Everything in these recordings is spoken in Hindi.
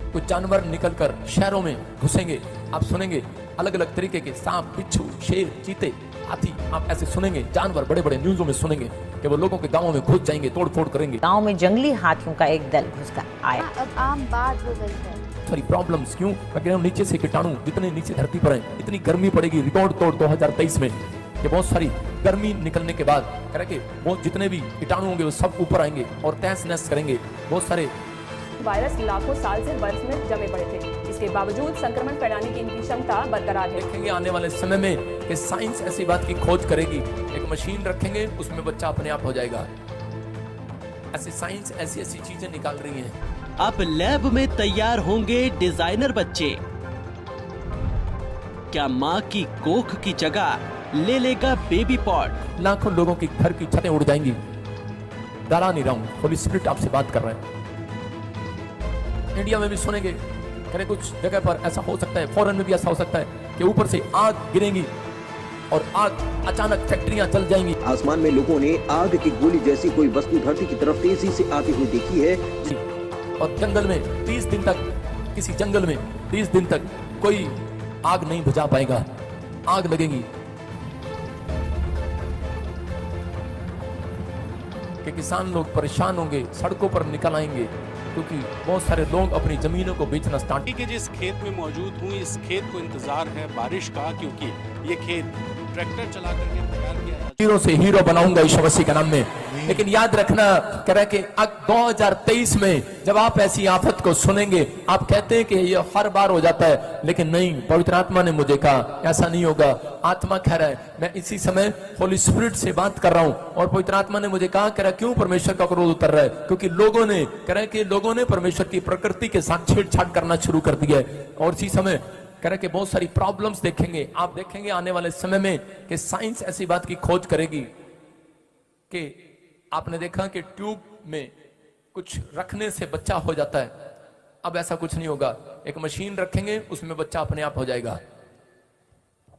कुछ जानवर निकलकर शहरों में घुसेंगे, आप सुनेंगे अलग अलग तरीके के सांप, बिच्छू, शेर, चीते, हाथी, आप ऐसे सुनेंगे जानवर बड़े बड़े न्यूज़ों में सुनेंगे कि वो लोगों के गांवों में घुस जाएंगे, तोड़ फोड़ करेंगे। गांव में जंगली हाथियों का एक दल घुसकर आया। अब आम बात हो गई है। सारी प्रॉब्लम्स क्यों? क्योंकि नीचे से कीटाणु जितने नीचे धरती पर हैं, इतनी गर्मी पड़ेगी रिकॉर्ड तोड़ 2023 में कि बहुत सारी गर्मी निकलने के बाद करके वो जितने भी कीटाणु होंगे वो सब ऊपर आएंगे और तहस नहस करेंगे। बहुत सारे वायरस लाखों साल से बर्फ में जमे पड़े थे, इसके बावजूद संक्रमण फैलाने की इनकी क्षमता बरकरार है। देखेंगे आने वाले समय में कि साइंस ऐसी बात की खोज करेगी, एक मशीन रखेंगे उसमें बच्चा अपने आप हो जाएगा। ऐसी साइंस ऐसी ऐसी चीजें निकाल रही है। अब लैब में तैयार होंगे डिजाइनर बच्चे। क्या माँ की कोख की जगह ले लेगा बेबी पॉड? लाखों लोगों की घर की छतें उड़ जाएंगी। डरा नहीं रहा हूं, होली स्पिरिट आपसे बात कर रहे हैं। इंडिया में भी सुनेंगे करे कुछ जगह पर ऐसा हो सकता है, फॉरेन में भी ऐसा हो सकता है कि ऊपर से आग गिरेगी और आग अचानक फैक्ट्रियां जल जाएंगी। आसमान में लोगों ने आग की गोली जैसी कोई वस्तु धरती की तरफ तेजी से आती हुई देखी है। और जंगल में 30 दिन तक, किसी जंगल में 30 दिन तक कोई आग नहीं बुझा पाएगा, आग लगेगी कि किसान लोग परेशान होंगे, सड़कों पर निकल आएंगे क्योंकि बहुत सारे लोग अपनी जमीनों को बेचना स्टार्ट। के जिस खेत में मौजूद हूँ, इस खेत को इंतजार है बारिश का, क्योंकि ये खेत ट्रैक्टर चला करके तैयार किया है। हीरो से हीरो बनाऊंगा यीशु मसीह के नाम में। लेकिन याद रखना कह रहा है कि 2023 में जब आप ऐसी आफत को सुनेंगे, आप कहते हैं कि ये हर बार हो जाता है, लेकिन नहीं, पवित्र आत्मा ने मुझे कहा ऐसा नहीं होगा। आत्मा कह रहा है, मैं इसी समय होली स्पिरिट से बात कर रहा हूं और पवित्र आत्मा ने मुझे कहा, कह रहा क्यों परमेश्वर का क्रोध उतर रहा है? क्योंकि लोगों ने कह रहा है कि लोगों ने परमेश्वर की प्रकृति के साथ छेड़छाड़ करना शुरू कर दिया है। और इसी समय कह रहे कि बहुत सारी प्रॉब्लम्स देखेंगे, आप देखेंगे आने वाले समय में कि साइंस ऐसी बात की खोज करेगी कि आपने देखा कि ट्यूब में कुछ रखने से बच्चा हो जाता है, अब ऐसा कुछ नहीं होगा, एक मशीन रखेंगे उसमें बच्चा अपने आप हो जाएगा।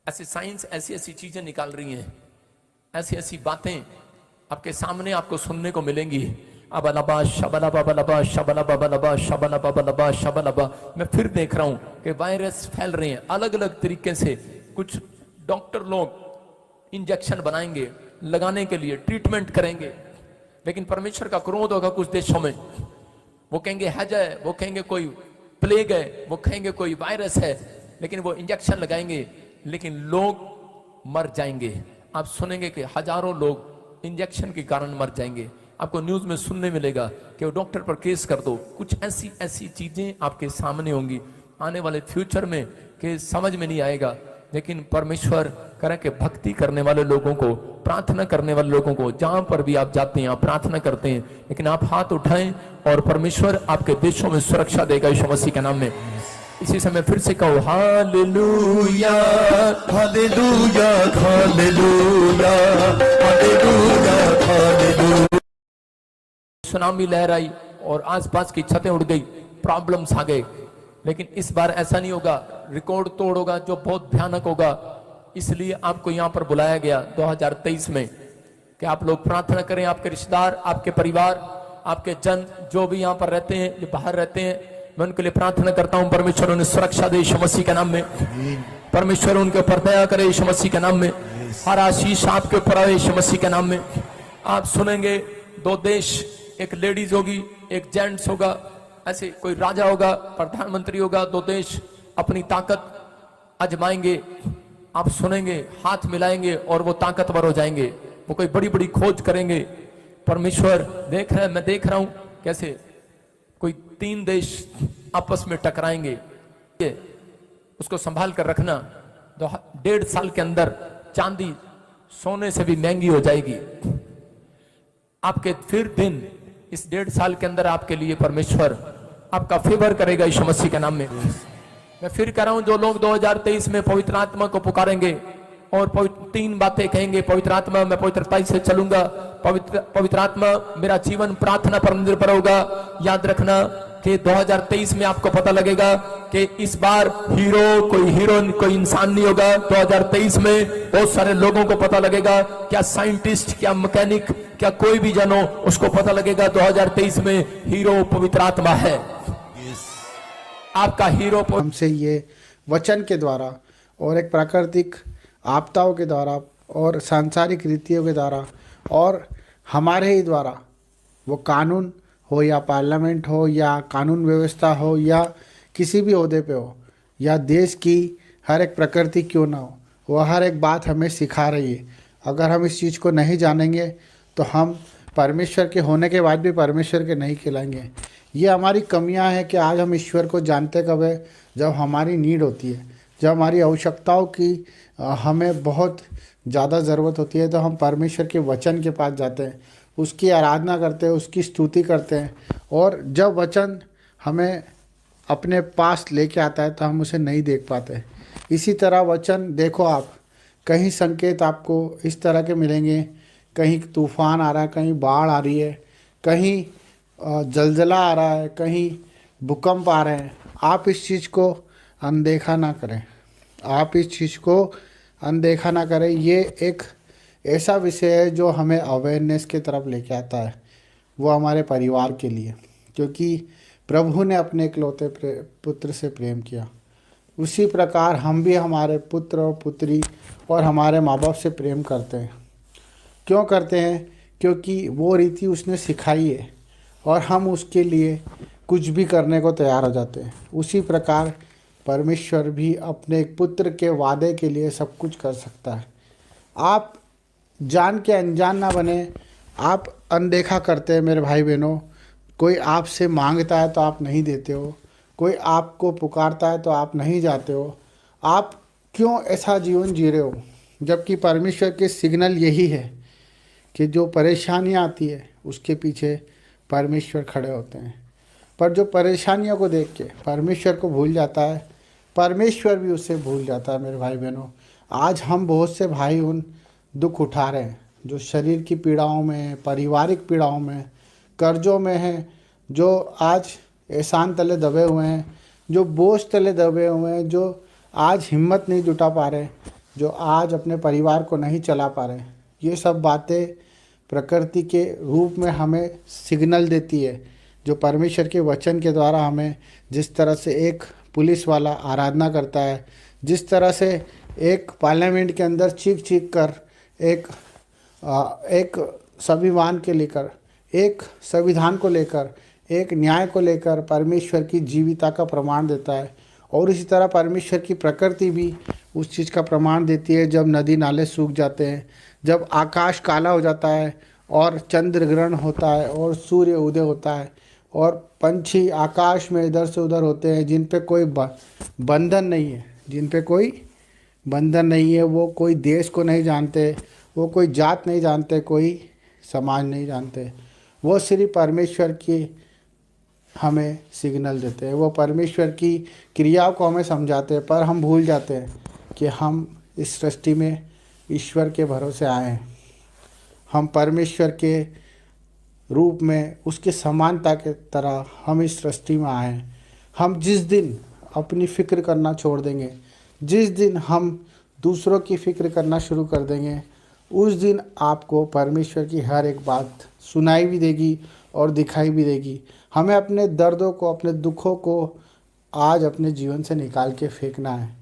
ऐसी साइंस ऐसी ऐसी चीजें निकाल रही हैं, ऐसी ऐसी बातें आपके सामने आपको सुनने को मिलेंगी। अबलबा शबलबा बलबा शबलबा बलबा शबलबा बलबा शबलबा। मैं फिर देख रहा हूं कि वायरस फैल रहे हैं अलग अलग तरीके से। कुछ डॉक्टर लोग इंजेक्शन बनाएंगे, लगाने के लिए ट्रीटमेंट करेंगे, लेकिन परमेश्वर का क्रोध होगा कुछ देशों में। वो कहेंगे हैज है, वो कहेंगे कोई प्लेग है, वो कहेंगे कोई वायरस है, लेकिन वो इंजेक्शन लगाएंगे, लेकिन लोग मर जाएंगे। आप सुनेंगे कि हजारों लोग इंजेक्शन के कारण मर जाएंगे। आपको न्यूज में सुनने मिलेगा कि वो डॉक्टर पर केस कर दो। कुछ ऐसी ऐसी चीजें आपके सामने होंगी आने वाले फ्यूचर में कि समझ में नहीं आएगा, लेकिन परमेश्वर करे कि भक्ति करने वाले लोगों को, प्रार्थना करने वाले लोगों को, जहां पर भी आप जाते हैं आप प्रार्थना करते हैं, लेकिन आप हाथ उठाएं और परमेश्वर आपके देशों में सुरक्षा देगा यीशु मसीह के नाम में। इसी समय फिर से कहो hallelujah hallelujah hallelujah hallelujah hallelujah. Tsunami लहर आई और आसपास की छतें उड़ गई, प्रॉब्लम्स आ गए, लेकिन इस बार ऐसा नहीं होगा, रिकॉर्ड तोड़ होगा जो बहुत भयानक होगा। इसलिए आपको यहां पर बुलाया गया 2023 में कि आप लोग प्रार्थना करें, आपके रिश्तेदार, आपके परिवार, आपके जन जो भी यहां पर रहते हैं, जो बाहर रहते हैं, मैं उनके लिए प्रार्थना करता हूं परमेश्वर उन्हें सुरक्षा दे यीशु मसीह के नाम में। परमेश्वर उनके ऊपर दया करे यीशु मसीह के नाम में। हर आशीष आपके ऊपर आए यीशु मसीह के नाम में। आप सुनेंगे 2 देश, एक लेडीज होगी, एक जेंट्स होगा, ऐसे कोई राजा होगा, प्रधानमंत्री होगा, 2 देश अपनी ताकत आजमाएंगे। आप सुनेंगे, हाथ मिलाएंगे और वो ताकतवर हो जाएंगे, वो कोई बड़ी बड़ी खोज करेंगे। परमेश्वर देख रहा है, मैं देख रहा हूं कैसे कोई 3 देश आपस में टकराएंगे। उसको संभाल कर रखना, तो 1.5 साल के अंदर चांदी सोने से भी महंगी हो जाएगी। आपके फिर दिन इस 1.5 साल के अंदर आपके लिए परमेश्वर आपका फेवर करेगा यीशु मसीह के नाम में। मैं फिर कह रहा हूं, जो लोग 2023 में पवित्र आत्मा को पुकारेंगे और 3 बातें कहेंगे, पवित्र आत्मा मैं पवित्रता से चलूंगा, पवित्र आत्मा मेरा जीवन प्रार्थना पर निर्भर होगा। याद रखना कि 2023 में आपको पता लगेगा कि इस बार हीरो कोई हीरोइन कोई इंसान नहीं होगा। 2023 में बहुत सारे लोगों को पता लगेगा, क्या साइंटिस्ट, क्या मैकेनिक, क्या कोई भी जन हो, उसको पता लगेगा 2023 में हीरो पवित्र आत्मा है। आपका हीरो हमसे ये वचन के द्वारा और एक प्राकृतिक आपदाओं के द्वारा और सांसारिक रीतियों के द्वारा और हमारे ही द्वारा, वो कानून हो या पार्लियामेंट हो या कानून व्यवस्था हो या किसी भी ओहदे पे हो या देश की हर एक प्रकृति क्यों ना हो, वो हर एक बात हमें सिखा रही है। अगर हम इस चीज़ को नहीं जानेंगे तो हम परमेश्वर के होने के बाद भी परमेश्वर के नहीं कहलाएंगे। ये हमारी कमियां हैं कि आज हम ईश्वर को जानते कब है, जब हमारी नीड होती है, जब हमारी आवश्यकताओं की हमें बहुत ज़्यादा ज़रूरत होती है, तो हम परमेश्वर के वचन के पास जाते हैं, उसकी आराधना करते हैं, उसकी स्तुति करते हैं। और जब वचन हमें अपने पास लेके आता है तो हम उसे नहीं देख पाते। इसी तरह वचन देखो, आप कहीं संकेत आपको इस तरह के मिलेंगे, कहीं तूफान आ रहा है, कहीं बाढ़ आ रही है, कहीं जलजला आ रहा है, कहीं भूकंप आ रहे हैं। आप इस चीज़ को अनदेखा ना करें, आप इस चीज़ को अनदेखा ना करें। ये एक ऐसा विषय है जो हमें अवेयरनेस की तरफ लेके आता है, वो हमारे परिवार के लिए, क्योंकि प्रभु ने अपने इकलौते पुत्र से प्रेम किया, उसी प्रकार हम भी हमारे पुत्र और पुत्री और हमारे माँ बाप से प्रेम करते हैं। क्यों करते हैं? क्योंकि वो रीति उसने सिखाई है और हम उसके लिए कुछ भी करने को तैयार हो जाते हैं। उसी प्रकार परमेश्वर भी अपने एक पुत्र के वादे के लिए सब कुछ कर सकता है। आप जान के अनजान ना बने, आप अनदेखा करते हैं मेरे भाई बहनों। कोई आपसे मांगता है तो आप नहीं देते हो, कोई आपको पुकारता है तो आप नहीं जाते हो। आप क्यों ऐसा जीवन जी रहे हो? जबकि परमेश्वर के सिग्नल यही है कि जो परेशानियाँ आती है उसके पीछे परमेश्वर खड़े होते हैं। पर जो परेशानियों को देख के परमेश्वर को भूल जाता है, परमेश्वर भी उससे भूल जाता है। मेरे भाई बहनों, आज हम बहुत से भाई उन दुख उठा रहे हैं जो शरीर की पीड़ाओं में, पारिवारिक पीड़ाओं में, कर्जों में हैं, जो आज एहसान तले दबे हुए हैं, जो बोझ तले दबे हुए हैं, जो आज हिम्मत नहीं जुटा पा रहे, जो आज अपने परिवार को नहीं चला पा रहे। ये सब बातें प्रकृति के रूप में हमें सिग्नल देती है, जो परमेश्वर के वचन के द्वारा हमें, जिस तरह से एक पुलिस वाला आराधना करता है, जिस तरह से एक पार्लियामेंट के अंदर चीख चीख कर एक संविधान के लेकर, एक संविधान को लेकर, एक न्याय को लेकर परमेश्वर की जीविता का प्रमाण देता है। और इसी तरह परमेश्वर की प्रकृति भी उस चीज़ का प्रमाण देती है। जब नदी नाले सूख जाते हैं, जब आकाश काला हो जाता है और चंद्र ग्रहण होता है और सूर्य उदय होता है और पंछी आकाश में इधर से उधर होते हैं, जिन पे कोई बंधन नहीं है, जिन पे कोई बंधन नहीं है, वो कोई देश को नहीं जानते, वो कोई जात नहीं जानते, कोई समाज नहीं जानते, वो सिर्फ परमेश्वर की हमें सिग्नल देते हैं, वो परमेश्वर की क्रियाओं को हमें समझाते हैं। पर हम भूल जाते हैं कि हम इस सृष्टि में ईश्वर के भरोसे आए हैं। हम परमेश्वर के रूप में, उसके समानता के तरह हम इस सृष्टि में आए हैं। हम जिस दिन अपनी फ़िक्र करना छोड़ देंगे, जिस दिन हम दूसरों की फ़िक्र करना शुरू कर देंगे, उस दिन आपको परमेश्वर की हर एक बात सुनाई भी देगी और दिखाई भी देगी। हमें अपने दर्दों को, अपने दुखों को आज अपने जीवन से निकाल के फेंकना है।